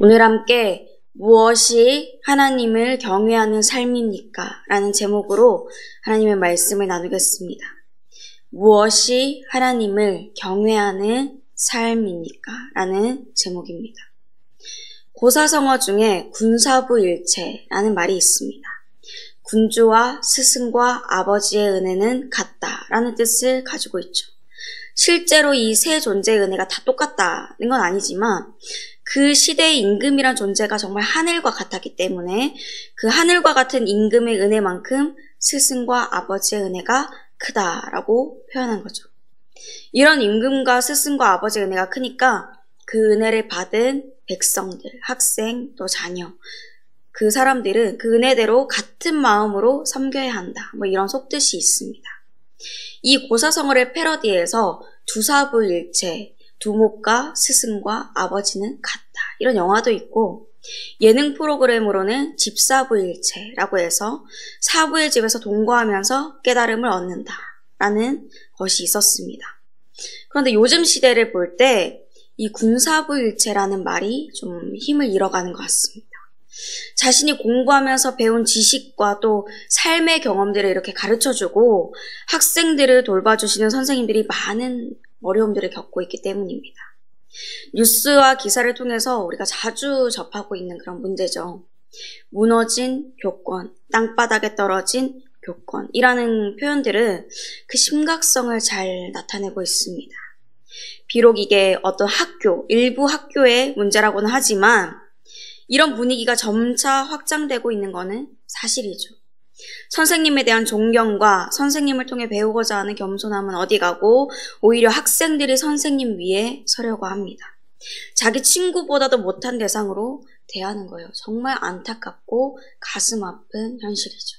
오늘 함께 무엇이 하나님을 경외하는 삶입니까? 라는 제목으로 하나님의 말씀을 나누겠습니다. 무엇이 하나님을 경외하는 삶입니까? 라는 제목입니다. 고사성어 중에 군사부일체라는 말이 있습니다. 군주와 스승과 아버지의 은혜는 같다라는 뜻을 가지고 있죠. 실제로 이 세 존재의 은혜가 다 똑같다는 건 아니지만 그 시대의 임금이란 존재가 정말 하늘과 같았기 때문에 그 하늘과 같은 임금의 은혜만큼 스승과 아버지의 은혜가 크다라고 표현한 거죠. 이런 임금과 스승과 아버지의 은혜가 크니까 그 은혜를 받은 백성들, 학생, 또 자녀, 그 사람들은 그 은혜대로 같은 마음으로 섬겨야 한다. 이런 속뜻이 있습니다. 이 고사성어를 패러디해서 두사부일체, 두목과 스승과 아버지는 같다. 이런 영화도 있고 예능 프로그램으로는 집사부일체라고 해서 사부의 집에서 동거하면서 깨달음을 얻는다. 라는 것이 있었습니다. 그런데 요즘 시대를 볼 때 이 군사부일체라는 말이 좀 힘을 잃어가는 것 같습니다. 자신이 공부하면서 배운 지식과 또 삶의 경험들을 이렇게 가르쳐주고 학생들을 돌봐주시는 선생님들이 많은 어려움들을 겪고 있기 때문입니다. 뉴스와 기사를 통해서 우리가 자주 접하고 있는 그런 문제죠. 무너진 교권, 땅바닥에 떨어진 교권이라는 표현들은 그 심각성을 잘 나타내고 있습니다. 비록 이게 어떤 학교, 일부 학교의 문제라고는 하지만 이런 분위기가 점차 확장되고 있는 것은 사실이죠. 선생님에 대한 존경과 선생님을 통해 배우고자 하는 겸손함은 어디 가고 오히려 학생들이 선생님 위에 서려고 합니다. 자기 친구보다도 못한 대상으로 대하는 거예요. 정말 안타깝고 가슴 아픈 현실이죠.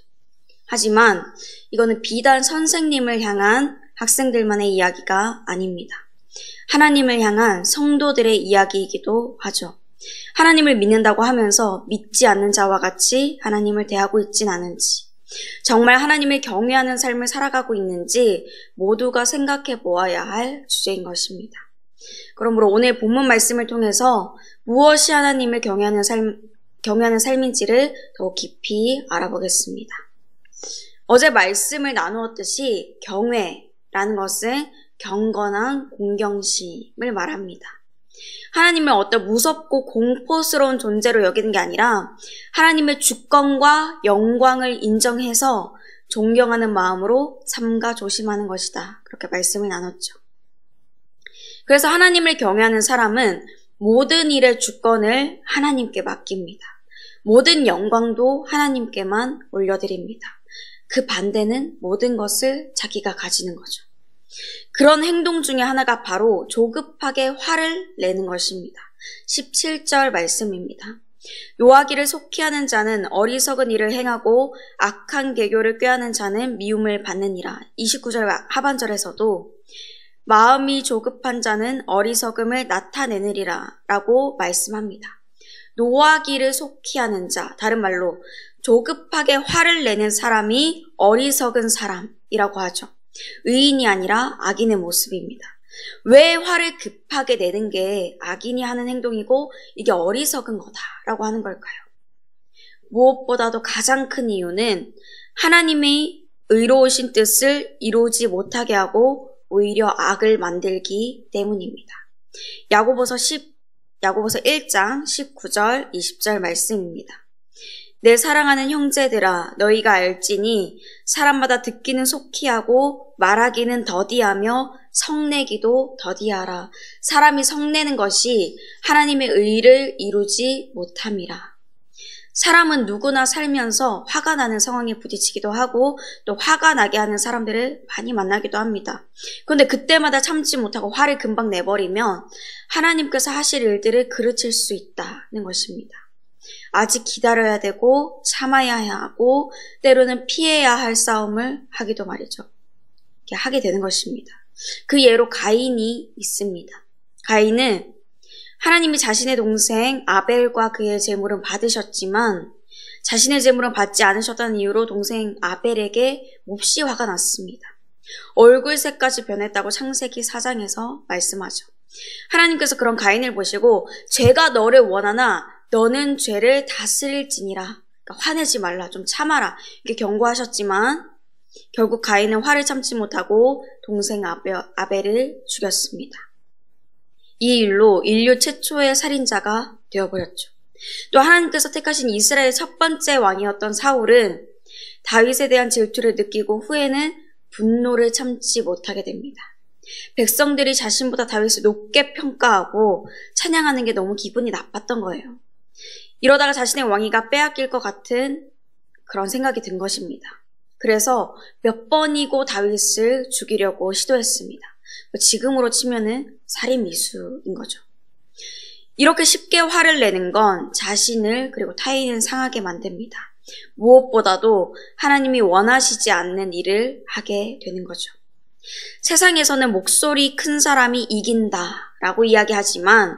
하지만 이거는 비단 선생님을 향한 학생들만의 이야기가 아닙니다. 하나님을 향한 성도들의 이야기이기도 하죠. 하나님을 믿는다고 하면서 믿지 않는 자와 같이 하나님을 대하고 있진 않은지, 정말 하나님을 경외하는 삶을 살아가고 있는지 모두가 생각해 보아야 할 주제인 것입니다. 그러므로 오늘 본문 말씀을 통해서 무엇이 하나님을 경외하는 삶인지를 더 깊이 알아보겠습니다. 어제 말씀을 나누었듯이 경외라는 것은 경건한 공경심을 말합니다. 하나님을 어떤 무섭고 공포스러운 존재로 여기는 게 아니라 하나님의 주권과 영광을 인정해서 존경하는 마음으로 삼가 조심하는 것이다. 그렇게 말씀을 나눴죠. 그래서 하나님을 경외하는 사람은 모든 일의 주권을 하나님께 맡깁니다. 모든 영광도 하나님께만 올려드립니다. 그 반대는 모든 것을 자기가 가지는 거죠. 그런 행동 중에 하나가 바로 조급하게 화를 내는 것입니다. 17절 말씀입니다. 요하기를 속히 하는 자는 어리석은 일을 행하고 악한 계교를 꾀하는 자는 미움을 받느니라. 29절 하반절에서도 마음이 조급한 자는 어리석음을 나타내느리라 라고 말씀합니다. 노하기를 속히 하는 자, 다른 말로 조급하게 화를 내는 사람이 어리석은 사람이라고 하죠. 의인이 아니라 악인의 모습입니다. 왜 화를 급하게 내는 게 악인이 하는 행동이고 이게 어리석은 거다라고 하는 걸까요? 무엇보다도 가장 큰 이유는 하나님의 의로우신 뜻을 이루지 못하게 하고 오히려 악을 만들기 때문입니다. 야고보서 1장 19절 20절 말씀입니다. 내 사랑하는 형제들아 너희가 알지니 사람마다 듣기는 속히 하고 말하기는 더디하며 성내기도 더디하라. 사람이 성내는 것이 하나님의 의를 이루지 못함이라. 사람은 누구나 살면서 화가 나는 상황에 부딪히기도 하고 또 화가 나게 하는 사람들을 많이 만나기도 합니다. 그런데 그때마다 참지 못하고 화를 금방 내버리면 하나님께서 하실 일들을 그르칠 수 있다는 것입니다. 아직 기다려야 되고 참아야 하고 때로는 피해야 할 싸움을 하기도 말이죠. 이렇게 하게 되는 것입니다. 그 예로 가인이 있습니다. 가인은 하나님이 자신의 동생 아벨과 그의 재물은 받으셨지만 자신의 재물은 받지 않으셨다는 이유로 동생 아벨에게 몹시 화가 났습니다. 얼굴색까지 변했다고 창세기 4장에서 말씀하죠. 하나님께서 그런 가인을 보시고 죄가 너를 원하나 너는 죄를 다스릴지니라. 그러니까 화내지 말라, 좀 참아라 이렇게 경고하셨지만 결국 가인은 화를 참지 못하고 동생 아벨을 죽였습니다. 이 일로 인류 최초의 살인자가 되어버렸죠. 또 하나님께서 택하신 이스라엘 첫 번째 왕이었던 사울은 다윗에 대한 질투를 느끼고 후에는 분노를 참지 못하게 됩니다. 백성들이 자신보다 다윗을 높게 평가하고 찬양하는 게 너무 기분이 나빴던 거예요. 이러다가 자신의 왕위가 빼앗길 것 같은 그런 생각이 든 것입니다. 그래서 몇 번이고 다윗을 죽이려고 시도했습니다. 지금으로 치면은 살인 미수인 거죠. 이렇게 쉽게 화를 내는 건 자신을 그리고 타인을 상하게 만듭니다. 무엇보다도 하나님이 원하시지 않는 일을 하게 되는 거죠. 세상에서는 목소리 큰 사람이 이긴다라고 이야기하지만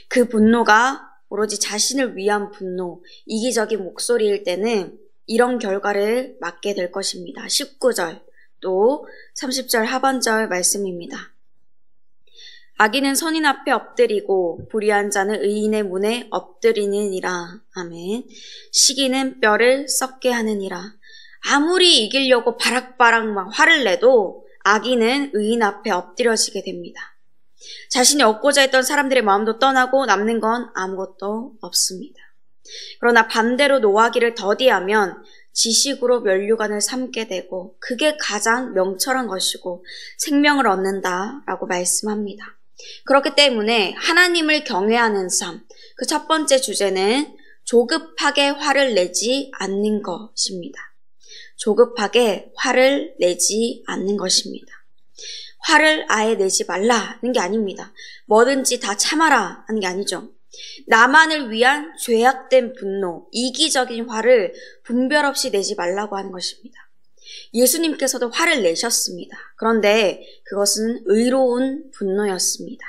그 분노가 오로지 자신을 위한 분노, 이기적인 목소리일 때는 이런 결과를 맞게 될 것입니다. 19절 또 30절 하반절 말씀입니다. 악인은 선인 앞에 엎드리고 불의한 자는 의인의 문에 엎드리느니라. 아멘. 시기는 뼈를 썩게 하느니라. 아무리 이기려고 바락바락 막 화를 내도 악인은 의인 앞에 엎드려지게 됩니다. 자신이 얻고자 했던 사람들의 마음도 떠나고 남는 건 아무것도 없습니다. 그러나 반대로 노하기를 더디하면 지식으로 면류관을 삼게 되고 그게 가장 명철한 것이고 생명을 얻는다라고 말씀합니다. 그렇기 때문에 하나님을 경외하는 삶, 그 첫 번째 주제는 조급하게 화를 내지 않는 것입니다. 조급하게 화를 내지 않는 것입니다. 화를 아예 내지 말라는 게 아닙니다. 뭐든지 다 참아라 하는 게 아니죠. 나만을 위한 죄악된 분노, 이기적인 화를 분별 없이 내지 말라고 하는 것입니다. 예수님께서도 화를 내셨습니다. 그런데 그것은 의로운 분노였습니다.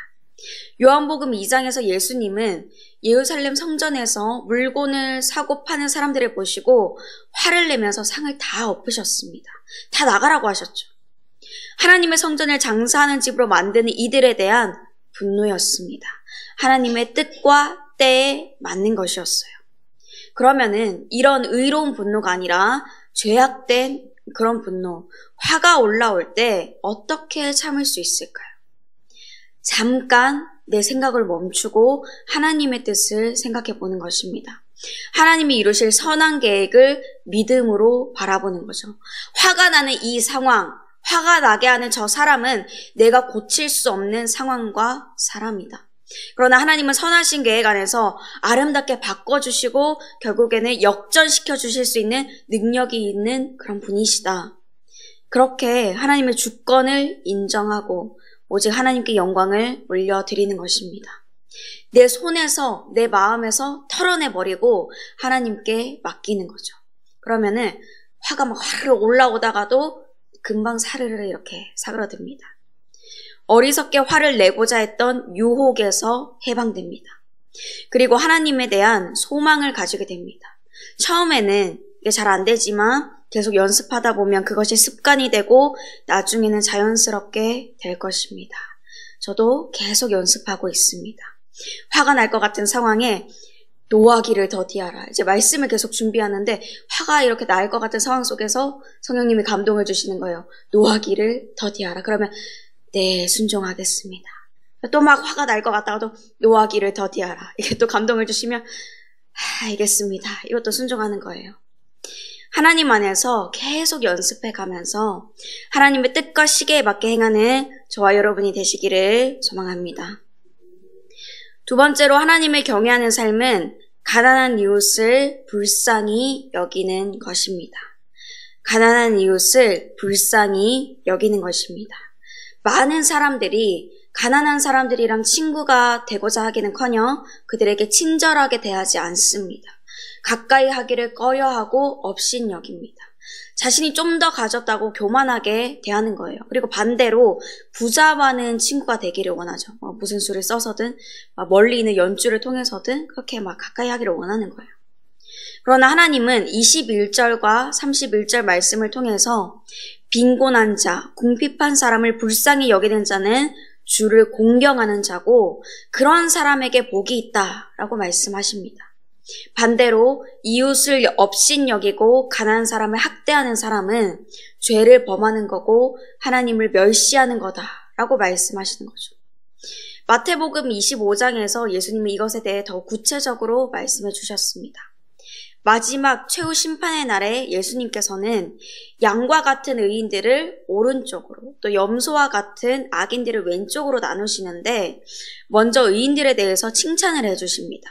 요한복음 2장에서 예수님은 예루살렘 성전에서 물건을 사고 파는 사람들을 보시고 화를 내면서 상을 다 엎으셨습니다. 다 나가라고 하셨죠. 하나님의 성전을 장사하는 집으로 만드는 이들에 대한 분노였습니다. 하나님의 뜻과 때에 맞는 것이었어요. 그러면은 이런 의로운 분노가 아니라 죄악된 그런 분노, 화가 올라올 때 어떻게 참을 수 있을까요? 잠깐 내 생각을 멈추고 하나님의 뜻을 생각해 보는 것입니다. 하나님이 이루실 선한 계획을 믿음으로 바라보는 거죠. 화가 나는 이 상황, 화가 나게 하는 저 사람은 내가 고칠 수 없는 상황과 사람이다. 그러나 하나님은 선하신 계획 안에서 아름답게 바꿔주시고 결국에는 역전시켜 주실 수 있는 능력이 있는 그런 분이시다. 그렇게 하나님의 주권을 인정하고 오직 하나님께 영광을 올려드리는 것입니다. 내 손에서 내 마음에서 털어내버리고 하나님께 맡기는 거죠. 그러면은 화가 막 화르르 올라오다가도 금방 사르르 이렇게 사그러듭니다. 어리석게 화를 내고자 했던 유혹에서 해방됩니다. 그리고 하나님에 대한 소망을 가지게 됩니다. 처음에는 이게 잘 안 되지만 계속 연습하다 보면 그것이 습관이 되고 나중에는 자연스럽게 될 것입니다. 저도 계속 연습하고 있습니다. 화가 날 것 같은 상황에 노하기를 더디하라. 이제 말씀을 계속 준비하는데 화가 이렇게 날 것 같은 상황 속에서 성령님이 감동을 주시는 거예요. 노하기를 더디하라. 그러면 네, 순종하겠습니다. 또 막 화가 날 것 같다가도 노하기를 더디하라. 이게 또 감동을 주시면 알겠습니다. 이것도 순종하는 거예요. 하나님 안에서 계속 연습해 가면서 하나님의 뜻과 시계에 맞게 행하는 저와 여러분이 되시기를 소망합니다. 두 번째로 하나님을 경외하는 삶은 가난한 이웃을 불쌍히 여기는 것입니다. 가난한 이웃을 불쌍히 여기는 것입니다. 많은 사람들이 가난한 사람들이랑 친구가 되고자 하기는커녕 그들에게 친절하게 대하지 않습니다. 가까이 하기를 꺼려하고 업신여깁니다. 자신이 좀 더 가졌다고 교만하게 대하는 거예요. 그리고 반대로 부자 많은 친구가 되기를 원하죠. 무슨 수를 써서든 멀리 있는 연주를 통해서든 그렇게 막 가까이 하기를 원하는 거예요. 그러나 하나님은 21절과 31절 말씀을 통해서 빈곤한 자, 궁핍한 사람을 불쌍히 여기는 자는 주를 공경하는 자고 그런 사람에게 복이 있다라고 말씀하십니다. 반대로 이웃을 업신여기고 가난한 사람을 학대하는 사람은 죄를 범하는 거고 하나님을 멸시하는 거다라고 말씀하시는 거죠. 마태복음 25장에서 예수님은 이것에 대해 더 구체적으로 말씀해 주셨습니다. 마지막 최후 심판의 날에 예수님께서는 양과 같은 의인들을 오른쪽으로 또 염소와 같은 악인들을 왼쪽으로 나누시는데 먼저 의인들에 대해서 칭찬을 해주십니다.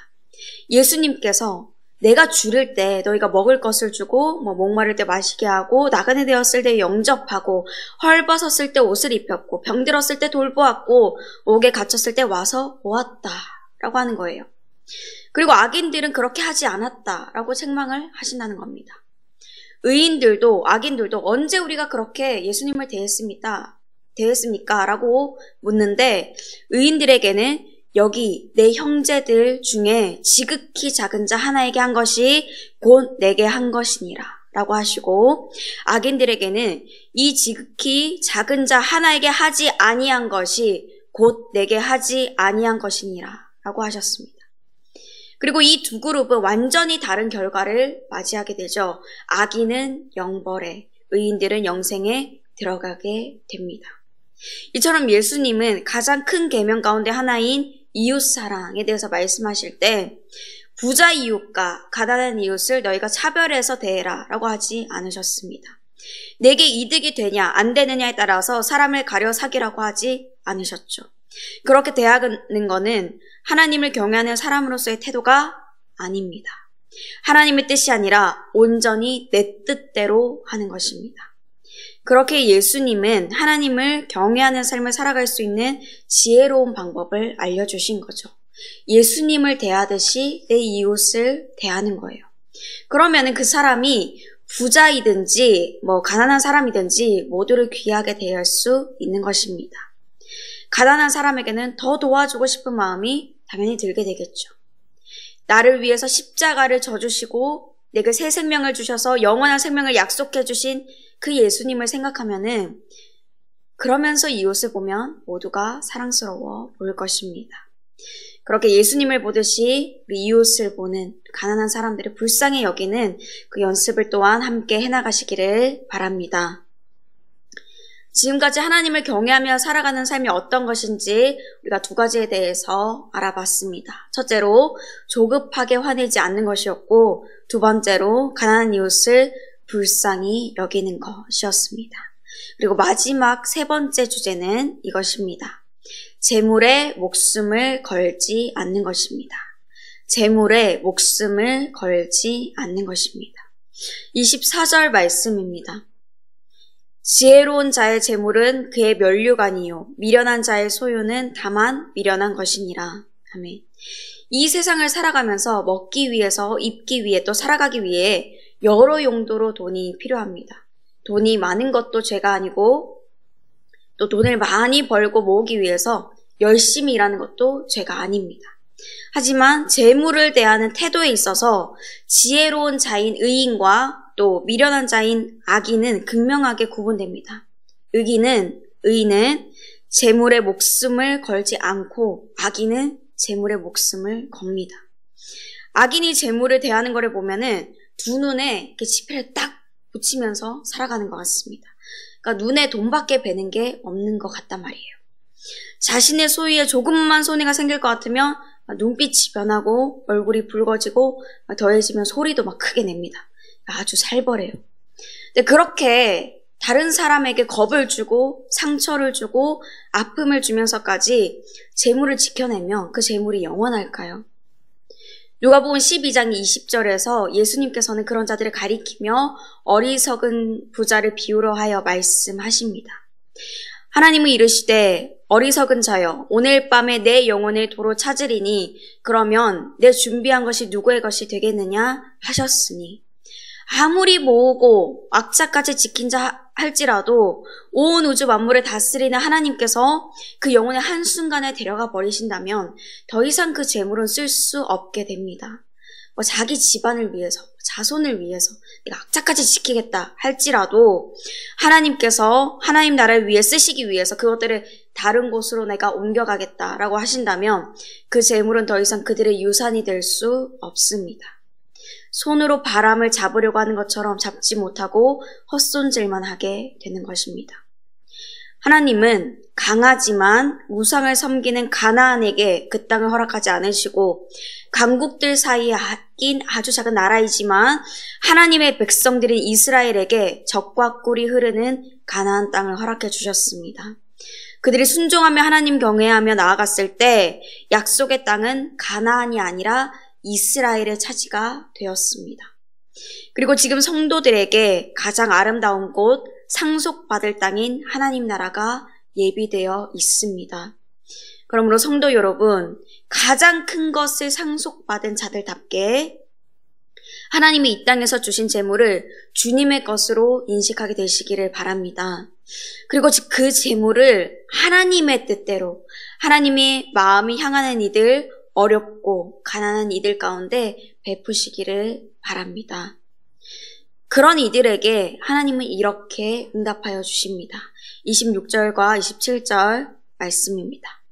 예수님께서 내가 줄일 때 너희가 먹을 것을 주고 목마를 때 마시게 하고 나그네 되었을 때 영접하고 헐벗었을 때 옷을 입혔고 병들었을 때 돌보았고 옥에 갇혔을 때 와서 보았다라고 하는 거예요. 그리고 악인들은 그렇게 하지 않았다라고 책망을 하신다는 겁니다. 의인들도 악인들도 언제 우리가 그렇게 예수님을 대했습니까? 라고 묻는데 의인들에게는 여기 내 형제들 중에 지극히 작은 자 하나에게 한 것이 곧 내게 한 것이니라 라고 하시고 악인들에게는 이 지극히 작은 자 하나에게 하지 아니한 것이 곧 내게 하지 아니한 것이니라 라고 하셨습니다. 그리고 이 두 그룹은 완전히 다른 결과를 맞이하게 되죠. 악인은 영벌에, 의인들은 영생에 들어가게 됩니다. 이처럼 예수님은 가장 큰 계명 가운데 하나인 이웃사랑에 대해서 말씀하실 때 부자 이웃과 가난한 이웃을 너희가 차별해서 대해라 라고 하지 않으셨습니다. 내게 이득이 되냐 안 되느냐에 따라서 사람을 가려 사기라고 하지 않으셨죠. 그렇게 대하는 것은 하나님을 경외하는 사람으로서의 태도가 아닙니다. 하나님의 뜻이 아니라 온전히 내 뜻대로 하는 것입니다. 그렇게 예수님은 하나님을 경외하는 삶을 살아갈 수 있는 지혜로운 방법을 알려주신 거죠. 예수님을 대하듯이 내 이웃을 대하는 거예요. 그러면은 그 사람이 부자이든지 가난한 사람이든지 모두를 귀하게 대할 수 있는 것입니다. 가난한 사람에게는 더 도와주고 싶은 마음이 당연히 들게 되겠죠. 나를 위해서 십자가를 져주시고 내게 새 생명을 주셔서 영원한 생명을 약속해 주신 그 예수님을 생각하면은 그러면서 이웃을 보면 모두가 사랑스러워 보일 것입니다. 그렇게 예수님을 보듯이 우리 이웃을 보는 가난한 사람들을 불쌍히 여기는 그 연습을 또한 함께 해나가시기를 바랍니다. 지금까지 하나님을 경외하며 살아가는 삶이 어떤 것인지 우리가 두 가지에 대해서 알아봤습니다. 첫째로 조급하게 화내지 않는 것이었고 두 번째로 가난한 이웃을 불쌍히 여기는 것이었습니다. 그리고 마지막 세 번째 주제는 이것입니다. 재물에 목숨을 걸지 않는 것입니다. 재물에 목숨을 걸지 않는 것입니다. 24절 말씀입니다. 지혜로운 자의 재물은 그의 면류관이요 미련한 자의 소유는 다만 미련한 것이니라. 아멘. 이 세상을 살아가면서 먹기 위해서 입기 위해 또 살아가기 위해 여러 용도로 돈이 필요합니다. 돈이 많은 것도 죄가 아니고 또 돈을 많이 벌고 모으기 위해서 열심히 일하는 것도 죄가 아닙니다. 하지만 재물을 대하는 태도에 있어서 지혜로운 자인 의인과 또 미련한 자인 악인은 극명하게 구분됩니다. 의인은 재물에 목숨을 걸지 않고 악인은 재물에 목숨을 겁니다. 악인이 재물을 대하는 것을 보면은 두 눈에 이렇게 지폐를 딱 붙이면서 살아가는 것 같습니다. 그러니까 눈에 돈밖에 배는 게 없는 것 같단 말이에요. 자신의 소유에 조금만 손해가 생길 것 같으면 눈빛이 변하고 얼굴이 붉어지고 더해지면 소리도 막 크게 냅니다. 아주 살벌해요. 근데 그렇게 다른 사람에게 겁을 주고 상처를 주고 아픔을 주면서까지 재물을 지켜내면 그 재물이 영원할까요? 누가복음 12장 20절에서 예수님께서는 그런 자들을 가리키며 어리석은 부자를 비유로 하여 말씀하십니다. 하나님은 이르시되 어리석은 자여 오늘 밤에 내 영혼을 도로 찾으리니 그러면 내 준비한 것이 누구의 것이 되겠느냐 하셨으니 아무리 모으고 악착같이 지킨 자 할지라도 온 우주 만물을 다스리는 하나님께서 그 영혼을 한순간에 데려가 버리신다면 더 이상 그 재물은 쓸 수 없게 됩니다. 뭐 자기 집안을 위해서, 자손을 위해서 내가 악착같이 지키겠다 할지라도 하나님께서 하나님 나라를 위해 쓰시기 위해서 그것들을 다른 곳으로 내가 옮겨가겠다라고 하신다면 그 재물은 더 이상 그들의 유산이 될 수 없습니다. 손으로 바람을 잡으려고 하는 것처럼 잡지 못하고 헛손질만 하게 되는 것입니다. 하나님은 강하지만 우상을 섬기는 가나안에게 그 땅을 허락하지 않으시고 강국들 사이에 낀 아주 작은 나라이지만 하나님의 백성들인 이스라엘에게 적과 꿀이 흐르는 가나안 땅을 허락해 주셨습니다. 그들이 순종하며 하나님 경외하며 나아갔을 때 약속의 땅은 가나안이 아니라 이스라엘의 차지가 되었습니다. 그리고 지금 성도들에게 가장 아름다운 곳, 상속받을 땅인 하나님 나라가 예비되어 있습니다. 그러므로 성도 여러분, 가장 큰 것을 상속받은 자들답게 하나님이 이 땅에서 주신 재물을 주님의 것으로 인식하게 되시기를 바랍니다. 그리고 그 재물을 하나님의 뜻대로, 하나님의 마음이 향하는 이들, 어렵고 가난한 이들 가운데 베푸시기를 바랍니다. 그런 이들에게 하나님은 이렇게 응답하여 주십니다. 26절과 27절 말씀입니다.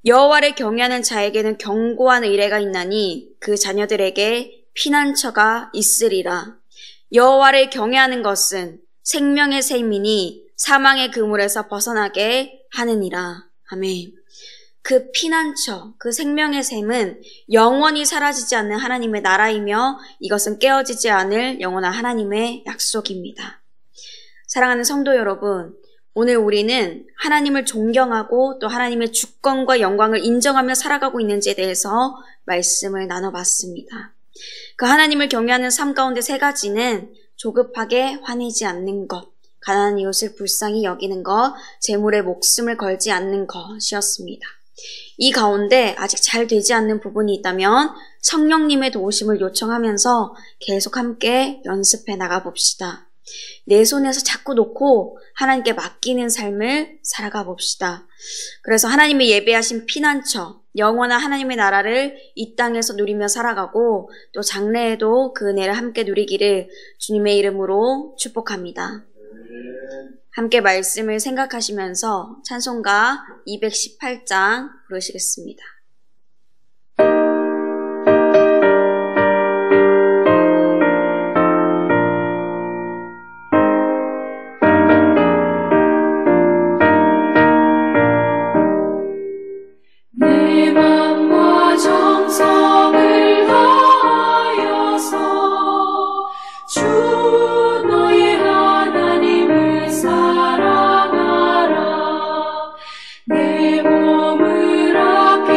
여호와를 경외하는 자에게는 견고한 의뢰가 있나니 그 자녀들에게 피난처가 있으리라. 여호와를 경외하는 것은 생명의 셈이니 사망의 그물에서 벗어나게 하느니라. 아멘. 그 피난처, 그 생명의 셈은 영원히 사라지지 않는 하나님의 나라이며 이것은 깨어지지 않을 영원한 하나님의 약속입니다. 사랑하는 성도 여러분, 오늘 우리는 하나님을 존경하고 또 하나님의 주권과 영광을 인정하며 살아가고 있는지에 대해서 말씀을 나눠봤습니다. 그 하나님을 경외하는 삶 가운데 세 가지는 조급하게 화내지 않는 것, 가난한 이웃을 불쌍히 여기는 것, 재물에 목숨을 걸지 않는 것이었습니다. 이 가운데 아직 잘 되지 않는 부분이 있다면 성령님의 도우심을 요청하면서 계속 함께 연습해 나가 봅시다. 내 손에서 자꾸 놓고 하나님께 맡기는 삶을 살아가 봅시다. 그래서 하나님의 예배하신 피난처, 영원한 하나님의 나라를 이 땅에서 누리며 살아가고 또 장래에도 그 은혜를 함께 누리기를 주님의 이름으로 축복합니다. 함께 말씀을 생각하시면서 찬송가 218장 부르시겠습니다. 내 맘과 정성을 다하여서 주 너의 하나님을 사랑하라. 내 몸을 아끼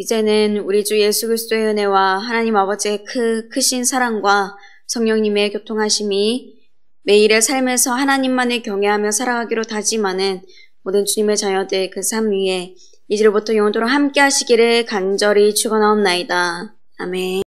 이제는 우리 주 예수 그리스도의 은혜와 하나님 아버지의 크신 사랑과 성령님의 교통하심이 매일의 삶에서 하나님만을 경외하며 살아가기로 다짐하는 모든 주님의 자녀들 그 삶 위에 이제로부터 영원토록 함께 하시기를 간절히 축원하옵나이다. 아멘.